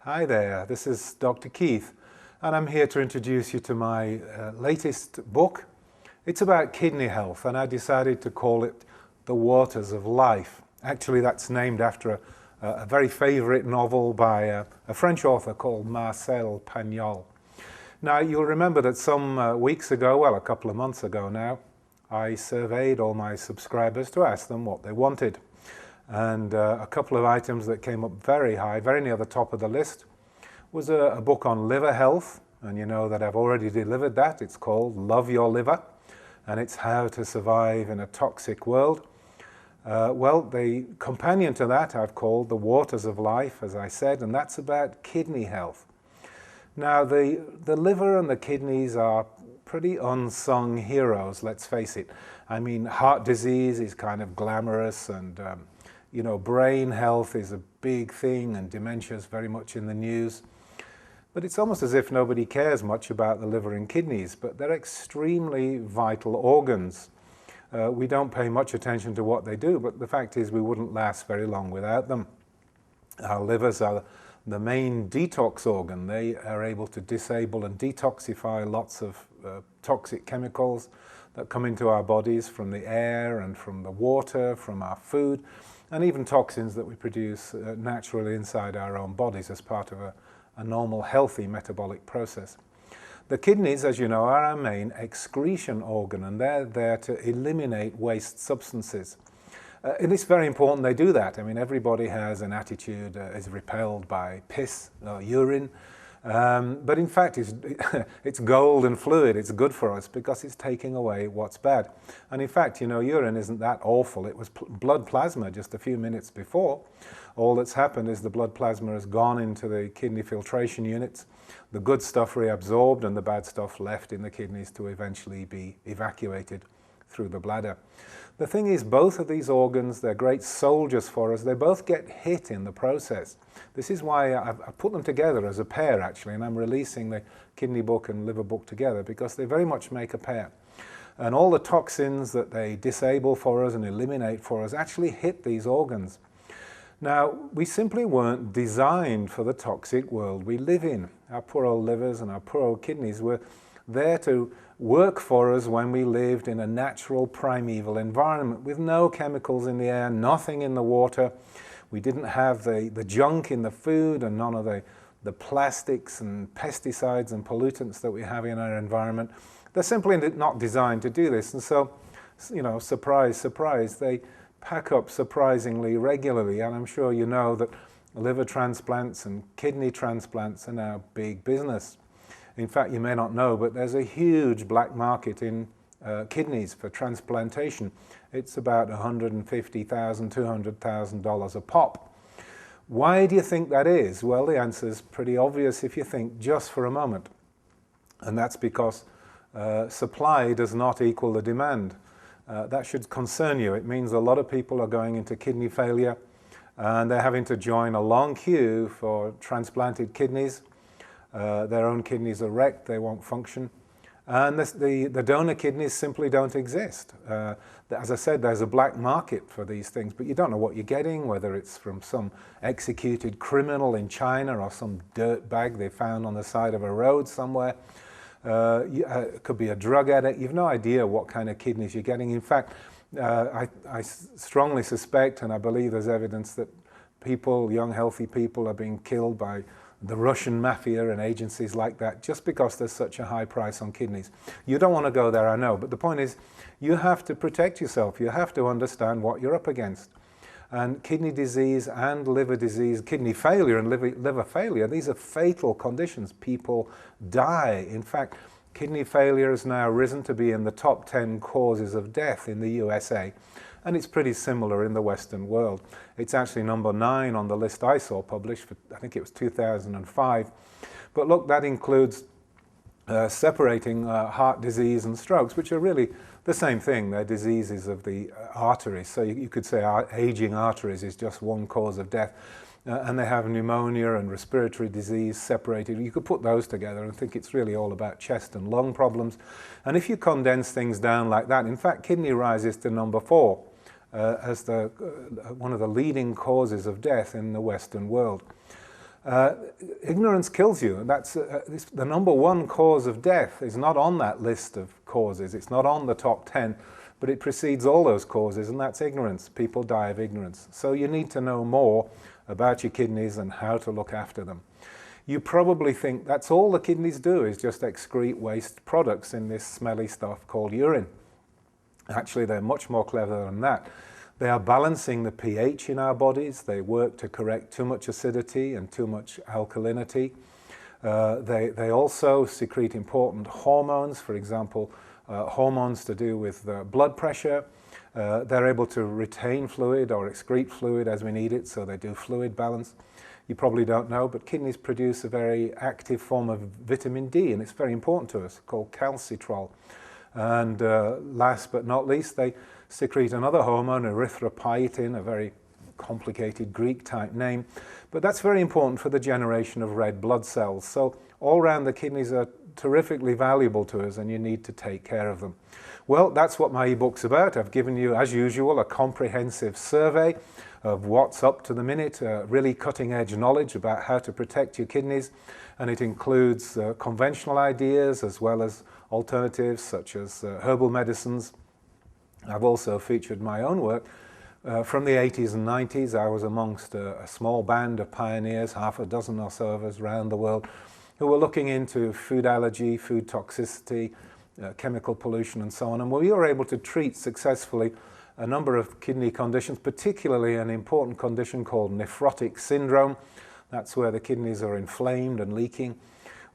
Hi there, this is Dr. Keith, and I'm here to introduce you to my latest book. It's about kidney health, and I decided to call it The Waters of Life. Actually, that's named after a very favorite novel by a French author called Marcel Pagnol. Now, you'll remember that some weeks ago, well, a couple of months ago now, I surveyed all my subscribers to ask them what they wanted. And a couple of items that came up very high, very near the top of the list, was a book on liver health. And you know that I've already delivered that. It's called Love Your Liver, and it's how to survive in a toxic world. Well, the companion to that I've called The Waters of Life, as I said, and that's about kidney health. Now, the liver and the kidneys are pretty unsung heroes, let's face it. I mean, heart disease is kind of glamorous, and you know, brain health is a big thing, and dementia is very much in the news. But it's almost as if nobody cares much about the liver and kidneys, but they're extremely vital organs. We don't pay much attention to what they do, but the fact is we wouldn't last very long without them. Our livers are the main detox organ. They are able to disable and detoxify lots of toxic chemicals that come into our bodies from the air and from the water, from our food, and even toxins that we produce naturally inside our own bodies as part of a normal, healthy metabolic process. The kidneys, as you know, are our main excretion organ, and they're there to eliminate waste substances. And it's very important they do that. I mean, everybody has an attitude, is repelled by piss or urine, but in fact it's gold and fluid. It's good for us because it's taking away what's bad. And in fact, you know, urine isn't that awful. It was blood plasma just a few minutes before. All that's happened is the blood plasma has gone into the kidney filtration units, the good stuff reabsorbed and the bad stuff left in the kidneys to eventually be evacuated through the bladder. The thing is, both of these organs, they're great soldiers for us. They both get hit in the process. This is why I put them together as a pair, actually, and I'm releasing the kidney book and liver book together because they very much make a pair. And all the toxins that they disable for us and eliminate for us actually hit these organs. Now, we simply weren't designed for the toxic world we live in. Our poor old livers and our poor old kidneys were there to work for us when we lived in a natural primeval environment with no chemicals in the air, nothing in the water. We didn't have the junk in the food and none of the plastics and pesticides and pollutants that we have in our environment. They're simply not designed to do this. And so, you know, surprise, surprise, they pack up surprisingly regularly. And I'm sure you know that liver transplants and kidney transplants are now big business. In fact, you may not know, but there's a huge black market in kidneys for transplantation. It's about $150,000, $200,000 a pop. Why do you think that is? Well, the answer is pretty obvious if you think just for a moment. And that's because supply does not equal the demand. That should concern you. It means a lot of people are going into kidney failure and they're having to join a long queue for transplanted kidneys. Their own kidneys are wrecked, they won't function. And the donor kidneys simply don't exist. As I said, there's a black market for these things, but you don't know what you're getting, whether it's from some executed criminal in China or some dirt bag they found on the side of a road somewhere. It could be a drug addict. You've no idea what kind of kidneys you're getting. In fact, I strongly suspect, and I believe there's evidence that people, young healthy people, are being killed by the Russian mafia and agencies like that just because there's such a high price on kidneys. You don't want to go there, I know, but the point is you have to protect yourself. You have to understand what you're up against. And kidney disease and liver disease, kidney failure and liver failure, these are fatal conditions. People die. In fact, kidney failure has now risen to be in the top 10 causes of death in the USA. And it's pretty similar in the Western world. It's actually number 9 on the list I saw published for, I think it was 2005. But look, that includes separating heart disease and strokes, which are really the same thing. They're diseases of the arteries. So you could say aging arteries is just one cause of death. And they have pneumonia and respiratory disease separated. You could put those together and think it's really all about chest and lung problems. And if you condense things down like that, in fact, kidney rises to number 4. As one of the leading causes of death in the Western world. Ignorance kills you. That's the number one cause of death is not on that list of causes. It's not on the top 10, but it precedes all those causes, and that's ignorance. People die of ignorance. So you need to know more about your kidneys and how to look after them. You probably think that's all the kidneys do is just excrete waste products in this smelly stuff called urine. Actually, they're much more clever than that. They are balancing the pH in our bodies. They work to correct too much acidity and too much alkalinity. They also secrete important hormones, for example, hormones to do with blood pressure. They're able to retain fluid or excrete fluid as we need it, so they do fluid balance. You probably don't know, but kidneys produce a very active form of vitamin D, and it's very important to us, called calcitrol. And last but not least, they secrete another hormone, erythropoietin, a very complicated Greek-type name. But that's very important for the generation of red blood cells. So all around, the kidneys are terrifically valuable to us, and you need to take care of them. Well, that's what my ebook's about. I've given you, as usual, a comprehensive survey of what's up to the minute, really cutting-edge knowledge about how to protect your kidneys. And it includes conventional ideas as well as alternatives such as herbal medicines. I've also featured my own work. From the 80s and 90s, I was amongst a small band of pioneers, half a dozen or so of us around the world, who were looking into food allergy, food toxicity, chemical pollution and so on. And we were able to treat successfully a number of kidney conditions, particularly an important condition called nephrotic syndrome. That's where the kidneys are inflamed and leaking.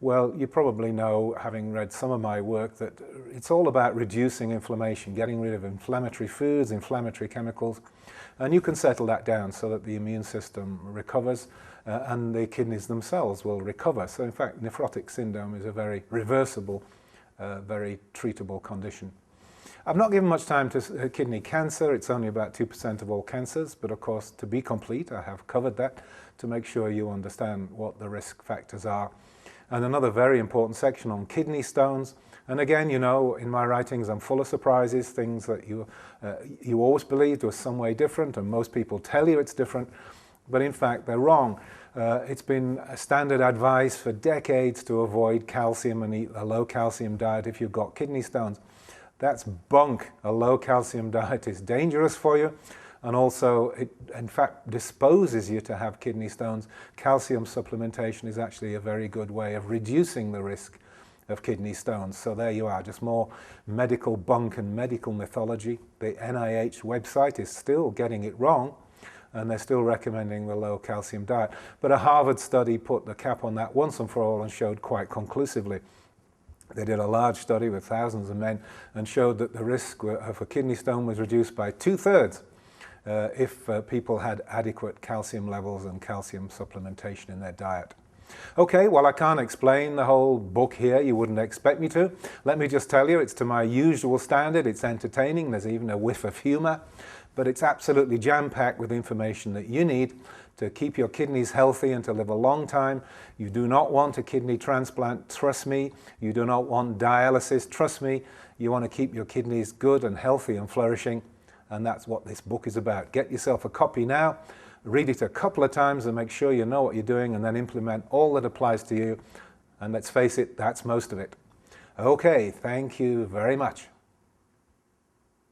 Well, you probably know, having read some of my work, that it's all about reducing inflammation, getting rid of inflammatory foods, inflammatory chemicals, and you can settle that down so that the immune system recovers and the kidneys themselves will recover. So in fact, nephrotic syndrome is a very reversible, very treatable condition. I've not given much time to kidney cancer. It's only about 2% of all cancers, but of course, to be complete, I have covered that to make sure you understand what the risk factors are. And another very important section on kidney stones. And again, you know, in my writings, I'm full of surprises, things that you always believed was some way different, and most people tell you it's different, but in fact, they're wrong. It's been standard advice for decades to avoid calcium and eat a low calcium diet if you've got kidney stones. That's bunk. A low calcium diet is dangerous for you, and also it in fact disposes you to have kidney stones. Calcium supplementation is actually a very good way of reducing the risk of kidney stones. So there you are, just more medical bunk and medical mythology. The NIH website is still getting it wrong, and they're still recommending the low calcium diet. But a Harvard study put the cap on that once and for all and showed quite conclusively. They did a large study with thousands of men and showed that the risk of a kidney stone was reduced by 2/3 if people had adequate calcium levels and calcium supplementation in their diet. Okay, well, I can't explain the whole book here. You wouldn't expect me to. Let me just tell you, it's to my usual standard. It's entertaining. There's even a whiff of humor, but it's absolutely jam-packed with information that you need to keep your kidneys healthy and to live a long time. You do not want a kidney transplant, trust me. You do not want dialysis, trust me. You want to keep your kidneys good and healthy and flourishing, and that's what this book is about. Get yourself a copy now, read it a couple of times and make sure you know what you're doing, and then implement all that applies to you. And let's face it, that's most of it. Okay, thank you very much.